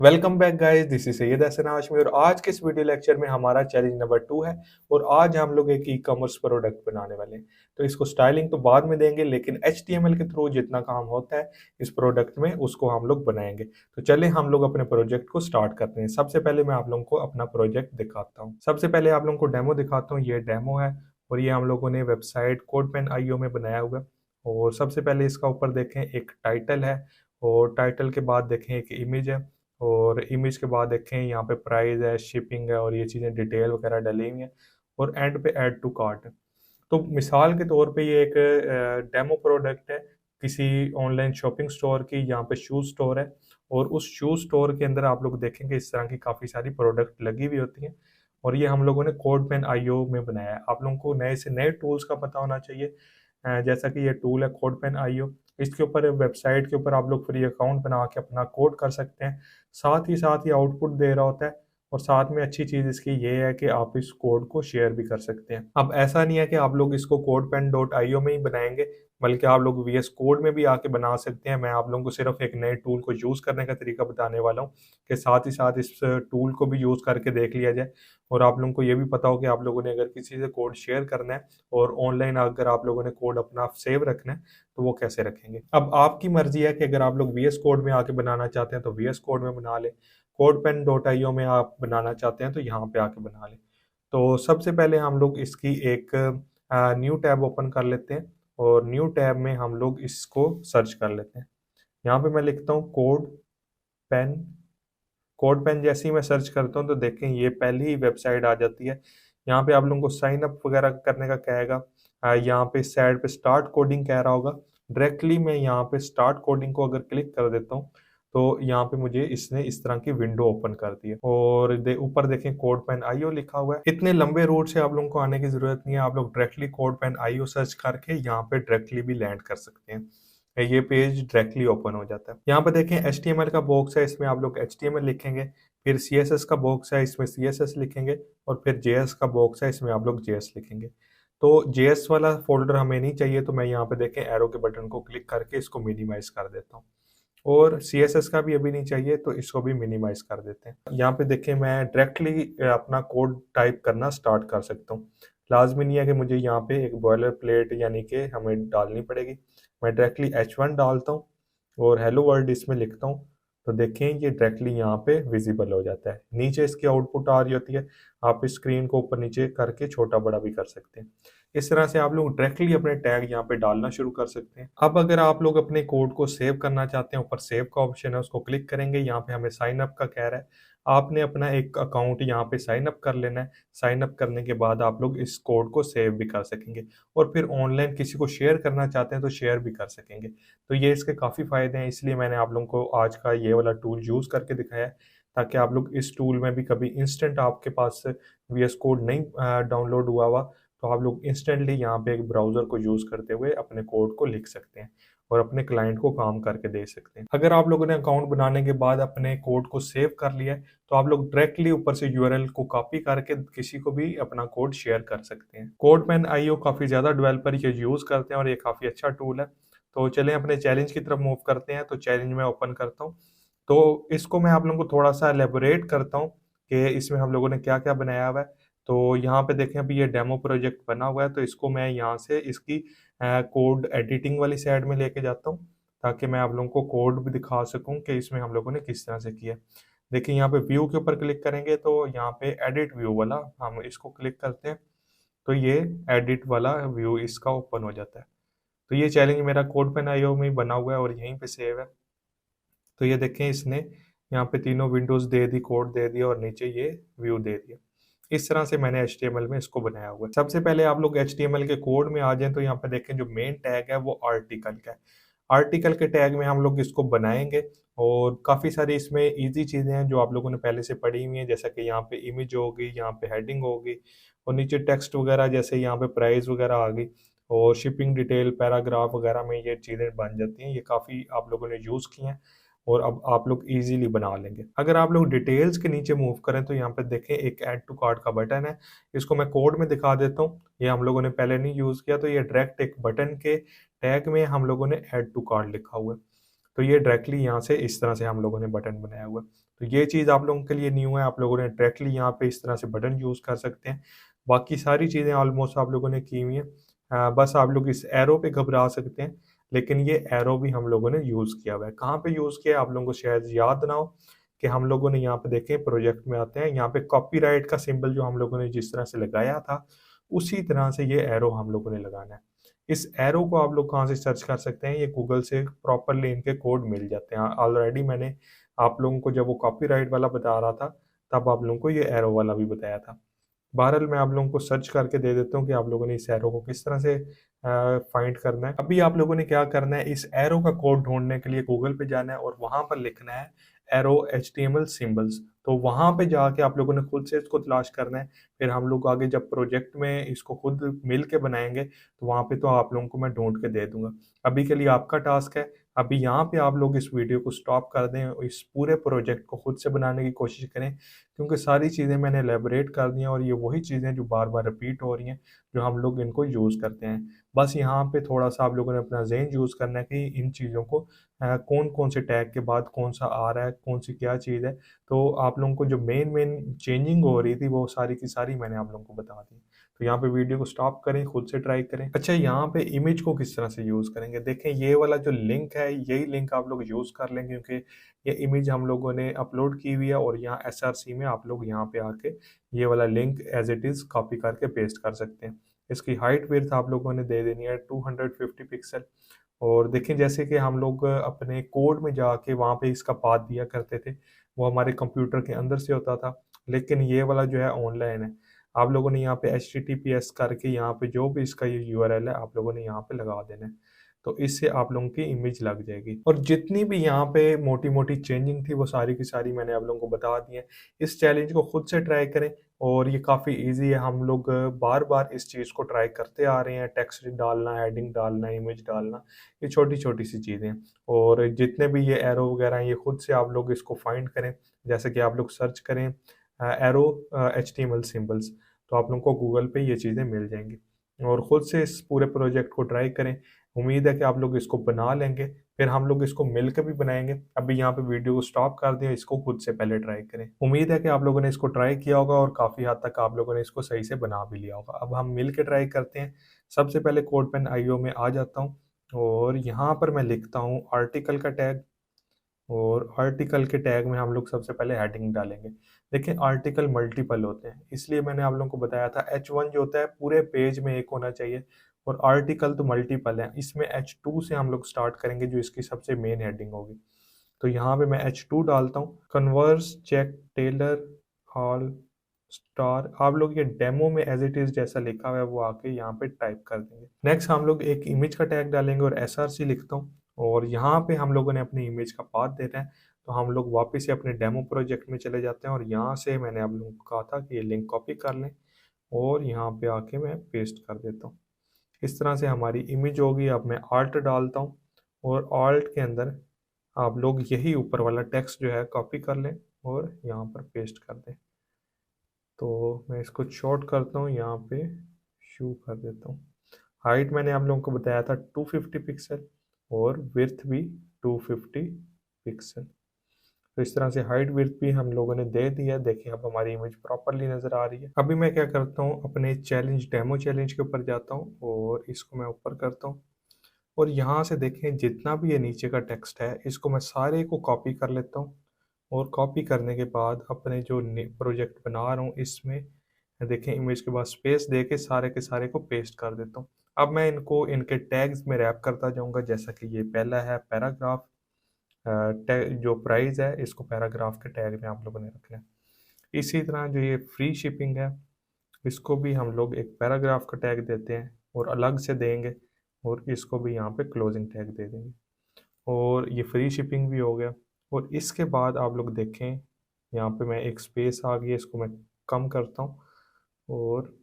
Welcome back guys, this is Syed Hasan Hashmi और आज के इस वीडियो लेक्चर में हमारा चैलेंज नंबर 2 है। और आज हम लोग एक ई कॉमर्स प्रोडक्ट बनाने वाले हैं। तो इसको स्टाइलिंग तो बाद में देंगे, लेकिन HTML के थ्रू जितना काम होता है इस प्रोडक्ट में उसको हम लोग बनाएंगे। तो चले हम लोग अपने प्रोजेक्ट को स्टार्ट करते हैं। सबसे पहले मैं आप लोगों को अपना प्रोजेक्ट दिखाता हूँ। सबसे पहले आप लोगों को डेमो दिखाता हूँ। ये डेमो है और ये हम लोगों ने वेबसाइट CodePen.io में बनाया हुआ है। और सबसे पहले इसका ऊपर देखें एक टाइटल है, और टाइटल के बाद देखें एक इमेज है, और इमेज के बाद देखें यहाँ पे प्राइस है, शिपिंग है और ये चीज़ें डिटेल वगैरह डली हुई हैं। और एंड पे ऐड टू कार्ट है। तो मिसाल के तौर पे ये एक डेमो प्रोडक्ट है किसी ऑनलाइन शॉपिंग स्टोर की। यहाँ पे शूज स्टोर है और उस शूज स्टोर के अंदर आप लोग देखेंगे इस तरह की काफ़ी सारी प्रोडक्ट लगी हुई होती हैं। और ये हम लोगों ने CodePen.io में बनाया है। आप लोगों को नए से नए टूल्स का पता होना चाहिए। जैसा कि ये टूल है CodePen.io, इसके ऊपर वेबसाइट के ऊपर आप लोग फ्री अकाउंट बना के अपना कोड कर सकते हैं। साथ ही आउटपुट दे रहा होता है। और साथ में अच्छी चीज़ इसकी ये है कि आप इस कोड को शेयर भी कर सकते हैं। अब ऐसा नहीं है कि आप लोग इसको CodePen.io में ही बनाएंगे, बल्कि आप लोग VS कोड में भी आके बना सकते हैं। मैं आप लोगों को सिर्फ एक नए टूल को यूज़ करने का तरीका बताने वाला हूँ कि साथ ही साथ इस टूल को भी यूज़ करके देख लिया जाए। और आप लोगों को ये भी पता हो कि आप लोगों ने अगर किसी से कोड शेयर करना है और ऑनलाइन अगर आप लोगों ने कोड अपना सेव रखना है तो वो कैसे रखेंगे। अब आपकी मर्जी है कि अगर आप लोग VS कोड में आके बनाना चाहते हैं तो VS कोड में बना लें, CodePen.io में आप बनाना चाहते हैं तो यहाँ पे आके बना लें। तो सबसे पहले हम लोग इसकी एक न्यू टैब ओपन कर लेते हैं और न्यू टैब में हम लोग इसको सर्च कर लेते हैं। यहाँ पे मैं लिखता हूँ पेन कोड पेन। जैसे ही मैं सर्च करता हूँ तो देखें ये पहली ही वेबसाइट आ जाती है। यहाँ पे आप लोगों को साइन अप वगैरह करने का कहेगा। यहाँ पे साइड पे स्टार्ट कोडिंग कह रहा होगा। डायरेक्टली मैं यहाँ पे स्टार्ट कोडिंग को अगर क्लिक कर देता हूँ तो यहाँ पे मुझे इसने इस तरह की विंडो ओपन कर दी है। और ऊपर देखें CodePen.io लिखा हुआ है। इतने लंबे रूट से आप लोगों को आने की जरूरत नहीं है। आप लोग डायरेक्टली CodePen.io सर्च करके यहाँ पे डायरेक्टली भी लैंड कर सकते हैं। ये पेज डायरेक्टली ओपन हो जाता है। यहाँ पे देखें HTML का बॉक्स है, इसमें आप लोग HTML लिखेंगे। फिर CSS का बॉक्स है, इसमें CSS लिखेंगे। और फिर JS का बॉक्स है, इसमें आप लोग JS लिखेंगे। तो JS वाला फोल्डर हमें नहीं चाहिए, तो मैं यहाँ पे देखें एरो के बटन को क्लिक करके इसको मिनिमाइज कर देता हूँ। और CSS का भी अभी नहीं चाहिए तो इसको भी मिनिमाइज कर देते हैं। यहाँ पे देखें मैं डायरेक्टली अपना कोड टाइप करना स्टार्ट कर सकता हूँ। लाजमी नहीं है कि मुझे यहाँ पे एक बॉयलर प्लेट यानी कि हमें डालनी पड़ेगी। मैं डायरेक्टली H1 डालता हूँ और हेलो वर्ल्ड इसमें लिखता हूँ। तो देखें ये डायरेक्टली यहाँ पे विजिबल हो जाता है। नीचे इसकी आउटपुट आ रही होती है। आप इस स्क्रीन को ऊपर नीचे करके छोटा बड़ा भी कर सकते हैं। इस तरह से आप लोग डायरेक्टली अपने टैग यहाँ पे डालना शुरू कर सकते हैं। अब अगर आप लोग अपने कोड को सेव करना चाहते हैं, ऊपर सेव का ऑप्शन है, उसको क्लिक करेंगे। यहाँ पे हमें साइन अप का कह रहा है। आपने अपना एक अकाउंट यहाँ पे साइन अप कर लेना है। साइन अप करने के बाद आप लोग इस कोड को सेव भी कर सकेंगे और फिर ऑनलाइन किसी को शेयर करना चाहते हैं तो शेयर भी कर सकेंगे। तो ये इसके काफ़ी फ़ायदे हैं, इसलिए मैंने आप लोगों को आज का ये वाला टूल यूज़ करके दिखाया है, ताकि आप लोग इस टूल में भी कभी इंस्टेंट आपके पास VS कोड नहीं डाउनलोड हुआ हुआ तो आप लोग इंस्टेंटली यहाँ पे एक ब्राउज़र को यूज़ करते हुए अपने कोड को लिख सकते हैं और अपने क्लाइंट को काम करके दे सकते हैं। अगर आप लोगों ने अकाउंट बनाने के बाद अपने कोड को सेव कर लिया है तो आप लोग डायरेक्टली ऊपर से URL को कॉपी करके किसी को भी अपना कोड शेयर कर सकते हैं। CodePen.io काफ़ी ज़्यादा डेवलपर ये यूज़ करते हैं और ये काफ़ी अच्छा टूल है। तो चलें अपने चैलेंज की तरफ मूव करते हैं। तो चैलेंज मैं ओपन करता हूँ। तो इसको मैं आप लोगों को थोड़ा सा एलेबोरेट करता हूँ कि इसमें हम लोगों ने क्या क्या बनाया हुआ है। तो यहाँ पे देखें अभी ये डेमो प्रोजेक्ट बना हुआ है, तो इसको मैं यहाँ से इसकी कोड एडिटिंग वाली साइड में लेके जाता हूँ, ताकि मैं आप लोगों को कोड भी दिखा सकूँ कि इसमें हम लोगों ने किस तरह से किया है। देखिए यहाँ पे व्यू के ऊपर क्लिक करेंगे तो यहाँ पे एडिट व्यू वाला हम इसको क्लिक करते हैं तो ये एडिट वाला व्यू इसका ओपन हो जाता है। तो ये चैलेंज मेरा CodePen.io में बना हुआ है और यहीं पे सेव है। तो ये देखें इसने यहाँ पे तीनों विंडोज दे दी, कोड दे दिया और नीचे ये व्यू दे दिया। इस तरह से मैंने HTML में इसको बनाया हुआ है। सबसे पहले आप लोग HTML के कोड में आ जाएं तो यहाँ पे देखें जो मेन टैग है वो आर्टिकल का है। आर्टिकल के टैग में हम लोग इसको बनाएंगे और काफ़ी सारी इसमें इजी चीज़ें हैं जो आप लोगों ने पहले से पढ़ी हुई हैं, जैसा कि यहाँ पे इमेज होगी, यहाँ पे हेडिंग होगी और नीचे टेक्स्ट वगैरह, जैसे यहाँ पे प्राइस वगैरह आ गई और शिपिंग डिटेल पैराग्राफ वगैरह में ये चीज़ें बन जाती हैं। ये काफ़ी आप लोगों ने यूज़ की हैं और अब आप लोग इजीली बना लेंगे। अगर आप लोग डिटेल्स के नीचे मूव करें तो यहाँ पे देखें एक ऐड टू कार्ट का बटन है। इसको मैं कोड में दिखा देता हूँ, ये हम लोगों ने पहले नहीं यूज़ किया। तो ये डायरेक्ट एक बटन के टैग में हम लोगों ने ऐड टू कार्ट लिखा हुआ है। तो ये डायरेक्टली यहाँ से इस तरह से हम लोगों ने बटन बनाया हुआ है। तो ये चीज़ आप लोगों के लिए न्यू है, आप लोगों ने डायरेक्टली यहाँ पे इस तरह से बटन यूज़ कर सकते हैं। बाकी सारी चीज़ें ऑलमोस्ट आप लोगों ने की हुई हैं। बस आप लोग इस एरो पे घबरा सकते हैं, लेकिन ये एरो भी हम लोगों ने यूज़ किया हुआ है। कहाँ पे यूज़ किया है आप लोगों को शायद याद ना हो कि हम लोगों ने यहाँ पे देखें प्रोजेक्ट में आते हैं, यहाँ पे कॉपीराइट का सिंबल जो हम लोगों ने जिस तरह से लगाया था, उसी तरह से ये एरो हम लोगों ने लगाना है। इस एरो को आप लोग कहाँ से सर्च कर सकते हैं, ये गूगल से प्रॉपरली इनके कोड मिल जाते हैं। ऑलरेडी मैंने आप लोगों को जब वो कॉपीराइट वाला बता रहा था, तब आप लोगों को ये एरो वाला भी बताया था। बहरहाल मैं आप लोगों को सर्च करके दे देता हूँ कि आप लोगों ने इस एरो को किस तरह से फाइंड करना है। अभी आप लोगों ने क्या करना है, इस एरो का कोड ढूंढने के लिए गूगल पे जाना है और वहां पर लिखना है एरो HTML सिंबल्स। तो वहां पे जाके आप लोगों ने खुद से इसको तलाश करना है। फिर हम लोग आगे जब प्रोजेक्ट में इसको खुद मिल के बनाएंगे, तो वहां पे तो आप लोगों को मैं ढूंढ के दे दूंगा। अभी के लिए आपका टास्क है, अभी यहाँ पे आप लोग इस वीडियो को स्टॉप कर दें और इस पूरे प्रोजेक्ट को खुद से बनाने की कोशिश करें, क्योंकि सारी चीज़ें मैंने एलेबोरेट कर दी हैं और ये वही चीज़ें जो बार बार रिपीट हो रही हैं, जो हम लोग इनको यूज़ करते हैं। बस यहाँ पे थोड़ा सा आप लोगों ने अपना ज़हन यूज़ करना है कि इन चीज़ों को कौन कौन से टैग के बाद कौन सा आ रहा है, कौन सी क्या चीज़ है। तो आप लोगों को जो मेन मेन चेंजिंग हो रही थी, वो सारी की सारी मैंने आप लोगों को बता दी। तो यहाँ पे वीडियो को स्टॉप करें, खुद से ट्राई करें। अच्छा, यहाँ पे इमेज को किस तरह से यूज़ करेंगे, देखें ये वाला जो लिंक है, यही लिंक आप लोग यूज़ कर लेंगे, क्योंकि ये इमेज हम लोगों ने अपलोड की हुई है और यहाँ SRC में आप लोग यहाँ पे आके ये वाला link as it is copy करके पेस्ट कर सकते हैं। इसकी हाइट विड्थ आप लोगों ने दे देनी है 250 पिक्सल। और देखें जैसे कि हम लोग अपने कोड में जाके वहाँ पे इसका पाथ दिया करते थे, वो हमारे कंप्यूटर के अंदर से होता था, लेकिन ये वाला जो है ऑनलाइन है। आप लोगों ने यहाँ पे HTTPS करके यहाँ पे जो भी इसका ये URL है, आप लोगों ने यहाँ पे लगा देना है। तो इससे आप लोगों की इमेज लग जाएगी। और जितनी भी यहाँ पे मोटी मोटी चेंजिंग थी, वो सारी की सारी मैंने आप लोगों को बता दी है। इस चैलेंज को खुद से ट्राई करें और ये काफ़ी इजी है। हम लोग बार बार इस चीज़ को ट्राई करते आ रहे हैं, टेक्स्ट डालना, हेडिंग डालना, इमेज डालना, ये छोटी छोटी सी चीज़ें हैं। और जितने भी ये एरो वगैरह हैं, ये खुद से आप लोग इसको फाइंड करें। जैसे कि आप लोग सर्च करें एरो HTML सिंबल्स, तो आप लोगों को गूगल पे ये चीज़ें मिल जाएंगी। और ख़ुद से इस पूरे प्रोजेक्ट को ट्राई करें। उम्मीद है कि आप लोग इसको बना लेंगे, फिर हम लोग इसको मिलकर भी बनाएंगे। अभी यहाँ पे वीडियो को स्टॉप कर दें, इसको खुद से पहले ट्राई करें। उम्मीद है कि आप लोगों ने इसको ट्राई किया होगा और काफ़ी हद तक आप लोगों ने इसको सही से बना भी लिया होगा। अब हम मिल के ट्राई करते हैं। सबसे पहले कोडपेन IO में आ जाता हूँ और यहाँ पर मैं लिखता हूँ आर्टिकल का टैग। और आर्टिकल के टैग में हम लोग सबसे पहले हेडिंग डालेंगे। देखिए आर्टिकल मल्टीपल होते हैं, इसलिए मैंने आप लोगों को बताया था H1 जो होता है पूरे पेज में एक होना चाहिए, और आर्टिकल तो मल्टीपल है। इसमें H2 से हम लोग स्टार्ट करेंगे, जो इसकी सबसे मेन हेडिंग होगी। तो यहाँ पे मैं H2 डालता हूँ। Converse, Chuck, Taylor, all, star, आप लोग ये डेमो में एज इट इज जैसा लिखा हुआ है वो आके यहाँ पे टाइप कर देंगे। नेक्स्ट हम लोग एक इमेज का टैग डालेंगे और SRC लिखता हूँ, और यहाँ पे हम लोगों ने अपनी इमेज का पाथ देना है। तो हम लोग वापस से अपने डेमो प्रोजेक्ट में चले जाते हैं और यहाँ से मैंने आप लोगों को कहा था कि ये लिंक कॉपी कर लें और यहाँ पे आके मैं पेस्ट कर देता हूँ। इस तरह से हमारी इमेज होगी। अब मैं आल्ट डालता हूँ और आल्ट के अंदर आप लोग यही ऊपर वाला टेक्स्ट जो है कॉपी कर लें और यहाँ पर पेस्ट कर दें। तो मैं इसको शॉर्ट करता हूँ, यहाँ पे शू कर देता हूँ। हाइट मैंने आप लोगों को बताया था 250 पिक्सल और विड्थ भी 250 पिक्सल। तो इस तरह से हाइट विड्थ भी हम लोगों ने दे दिया। देखिए अब हमारी इमेज प्रॉपरली नज़र आ रही है। अभी मैं क्या करता हूँ, अपने चैलेंज डेमो चैलेंज के ऊपर जाता हूँ और इसको मैं ऊपर करता हूँ, और यहाँ से देखें जितना भी ये नीचे का टेक्स्ट है, इसको मैं सारे को कॉपी कर लेता हूँ। और कॉपी करने के बाद अपने जो प्रोजेक्ट बना रहा हूँ इसमें देखें इमेज के बाद स्पेस दे के सारे के सारे को पेस्ट कर देता हूँ। अब मैं इनको इनके टैग्स में रैप करता जाऊँगा। जैसा कि ये पहला है पैराग्राफ, जो प्राइस है इसको पैराग्राफ के टैग में आप लोगों ने रखना है। इसी तरह जो ये फ्री शिपिंग है, इसको भी हम लोग एक पैराग्राफ का टैग देते हैं और अलग से देंगे, और इसको भी यहाँ पे क्लोजिंग टैग दे देंगे। और ये फ्री शिपिंग भी हो गया। और इसके बाद आप लोग देखें यहाँ पे मैं एक स्पेस आ गई, इसको मैं कम करता हूँ और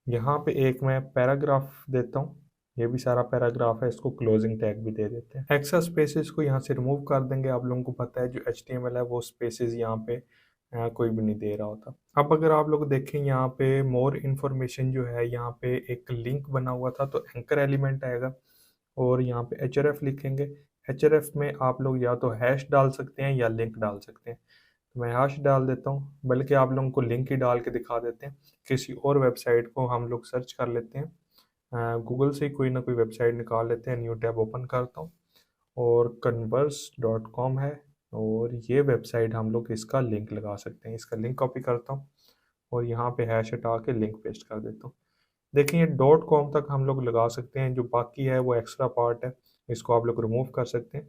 यहाँ पे एक मैं पैराग्राफ देता हूँ। ये भी सारा पैराग्राफ है, इसको क्लोजिंग टैग भी दे देते हैं। एक्स्ट्रा स्पेसेस को यहाँ से रिमूव कर देंगे। आप लोगों को पता है जो HTML है वो स्पेसेस यहाँ पे कोई भी नहीं दे रहा होता। अब अगर आप लोग देखें यहाँ पे मोर इन्फॉर्मेशन जो है, यहाँ पे एक लिंक बना हुआ था, तो एंकर एलिमेंट आएगा और यहाँ पे href लिखेंगे। href में आप लोग या तो हैश डाल सकते हैं या लिंक डाल सकते हैं। मैं यहाँ से डाल देता हूँ, बल्कि आप लोगों को लिंक ही डाल के दिखा देते हैं। किसी और वेबसाइट को हम लोग सर्च कर लेते हैं, गूगल से कोई ना कोई वेबसाइट निकाल लेते हैं। न्यू टैब ओपन करता हूँ और converse.com है, और ये वेबसाइट हम लोग इसका लिंक लगा सकते हैं। इसका लिंक कॉपी करता हूँ और यहाँ पे हैश हटा के लिंक पेस्ट कर देता हूँ। देखिए ये .com तक हम लोग लगा सकते हैं, जो बाकी है वो एक्स्ट्रा पार्ट है, इसको आप लोग रिमूव कर सकते हैं।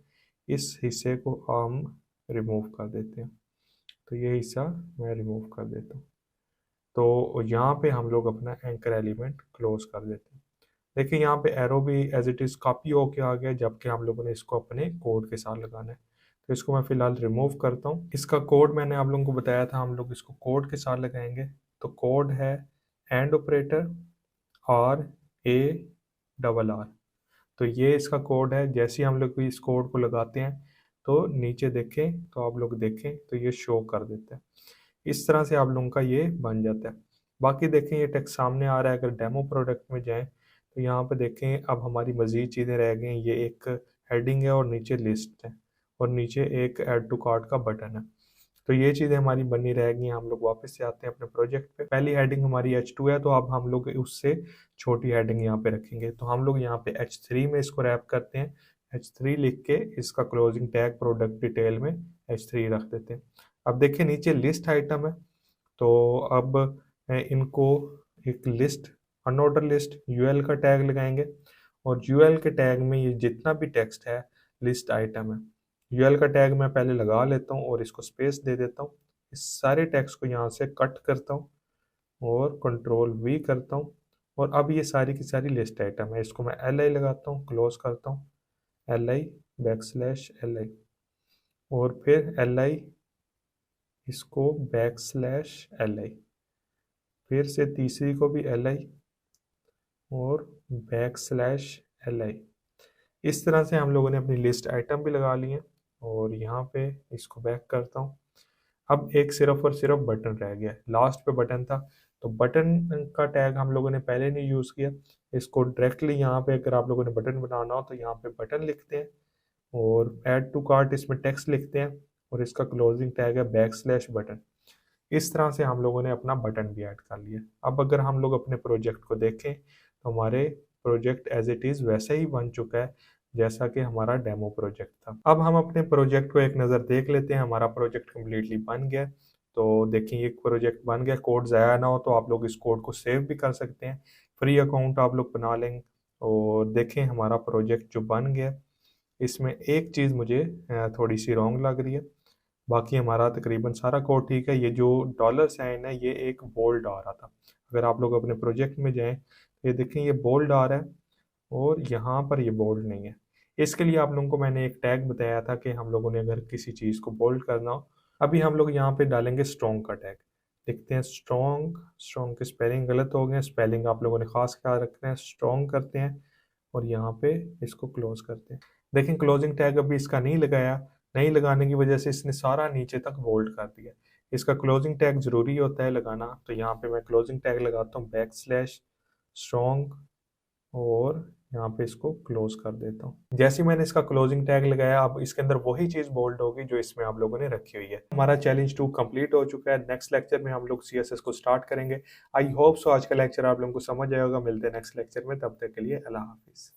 इस हिस्से को हम रिमूव कर देते हैं, तो ये हिस्सा मैं रिमूव कर देता हूँ। तो यहाँ पे हम लोग अपना एंकर एलिमेंट क्लोज कर देते हैं। देखिए यहाँ पे एरो भी एज इट इज़ कॉपी होके आ गया, जबकि हम लोगों ने इसको अपने कोड के साथ लगाना है। तो इसको मैं फिलहाल रिमूव करता हूँ। इसका कोड मैंने आप लोगों को बताया था, हम लोग इसको कोड के साथ लगाएंगे। तो कोड है एंड ऑपरेटर RARR। तो ये इसका कोड है। जैसे ही हम लोग इस कोड को लगाते हैं तो नीचे देखें, तो आप लोग देखें तो ये शो कर देता है। इस तरह से आप लोगों का ये बन जाता है। बाकी देखें ये टेक्स्ट सामने आ रहा है। अगर डेमो प्रोडक्ट में जाएं तो यहाँ पे देखें अब हमारी मज़ीद चीज़ें रह गई। ये एक हेडिंग है और नीचे लिस्ट है और नीचे एक ऐड टू कार्ट का बटन है। तो ये चीज़ें हमारी बनी रहेगी। हम लोग वापस से आते हैं अपने प्रोजेक्ट पे। पहली हेडिंग हमारी H2 है, तो अब हम लोग उससे छोटी हेडिंग यहाँ पे रखेंगे। तो हम लोग यहाँ पे H3 में इसको रैप करते हैं। H3 लिख के इसका क्लोजिंग टैग प्रोडक्ट डिटेल में H3 रख देते हैं। अब देखिए नीचे लिस्ट आइटम है, तो अब इनको एक लिस्ट अनऑर्डर लिस्ट यूएल का टैग लगाएंगे, और यूएल के टैग में ये जितना भी टेक्स्ट है लिस्ट आइटम है। यूएल का टैग मैं पहले लगा लेता हूँ और इसको स्पेस दे देता हूँ। इस सारे टेक्स्ट को यहाँ से कट करता हूँ और कंट्रोल V करता हूँ, और अब ये सारी की सारी लिस्ट आइटम है। इसको मैं LI लगाता हूँ, क्लोज करता हूँ, LI \LI, और फिर LI, इसको \LI, फिर से तीसरी को भी LI और \LI। इस तरह से हम लोगों ने अपनी लिस्ट आइटम भी लगा ली है, और यहाँ पे इसको बैक करता हूँ। अब एक सिर्फ और सिर्फ बटन रह गया, लास्ट पे बटन था। तो बटन का टैग हम लोगों ने पहले नहीं यूज़ किया। इसको डायरेक्टली यहाँ पे अगर आप लोगों ने बटन बनाना हो तो यहाँ पे बटन लिखते हैं और ऐड टू कार्ट इसमें टेक्स्ट लिखते हैं, और इसका क्लोजिंग टैग है \बटन। इस तरह से हम लोगों ने अपना बटन भी ऐड कर लिया। अब अगर हम लोग अपने प्रोजेक्ट को देखें तो हमारे प्रोजेक्ट एज इट इज़ वैसे ही बन चुका है जैसा कि हमारा डेमो प्रोजेक्ट था। अब हम अपने प्रोजेक्ट को एक नज़र देख लेते हैं। हमारा प्रोजेक्ट कम्प्लीटली बन गया। तो देखिए ये प्रोजेक्ट बन गया। कोड ज़ाया ना हो तो आप लोग इस कोड को सेव भी कर सकते हैं। फ्री अकाउंट आप लोग बना लेंगे। और देखें हमारा प्रोजेक्ट जो बन गया, इसमें एक चीज़ मुझे थोड़ी सी रॉन्ग लग रही है। बाकी हमारा तकरीबन सारा कोड ठीक है। ये जो डॉलर साइन है ये एक बोल्ड आ रहा था। अगर आप लोग अपने प्रोजेक्ट में जाएं तो ये देखें ये बोल्ड आ रहा है और यहाँ पर ये बोल्ड नहीं है। इसके लिए आप लोगों को मैंने एक टैग बताया था कि हम लोगों ने अगर किसी चीज़ को बोल्ड करना हो, अभी हम लोग यहाँ पे डालेंगे स्ट्रॉन्ग का टैग। देखते हैं स्ट्रॉन्ग, स्ट्रॉन्ग के स्पेलिंग गलत हो गए। स्पेलिंग आप लोगों ने खास ख्याल रखना है। स्ट्रॉन्ग करते हैं और यहाँ पे इसको क्लोज करते हैं। देखें क्लोजिंग टैग अभी इसका नहीं लगाया, नहीं लगाने की वजह से इसने सारा नीचे तक बोल्ड कर दिया। इसका क्लोजिंग टैग ज़रूरी होता है लगाना। तो यहाँ पे मैं क्लोजिंग टैग लगाता हूँ \strong, और यहाँ पे इसको क्लोज कर देता हूँ। जैसे ही मैंने इसका क्लोजिंग टैग लगाया, अब इसके अंदर वही चीज़ बोल्ड होगी जो इसमें आप लोगों ने रखी हुई है। हमारा चैलेंज 2 कंप्लीट हो चुका है। नेक्स्ट लेक्चर में हम लोग CSS को स्टार्ट करेंगे। आई होप सो आज का लेक्चर आप लोगों को समझ आएगा। मिलते हैं नेक्स्ट लेक्चर में, तब तक के लिए अल्लाह हाफिज़।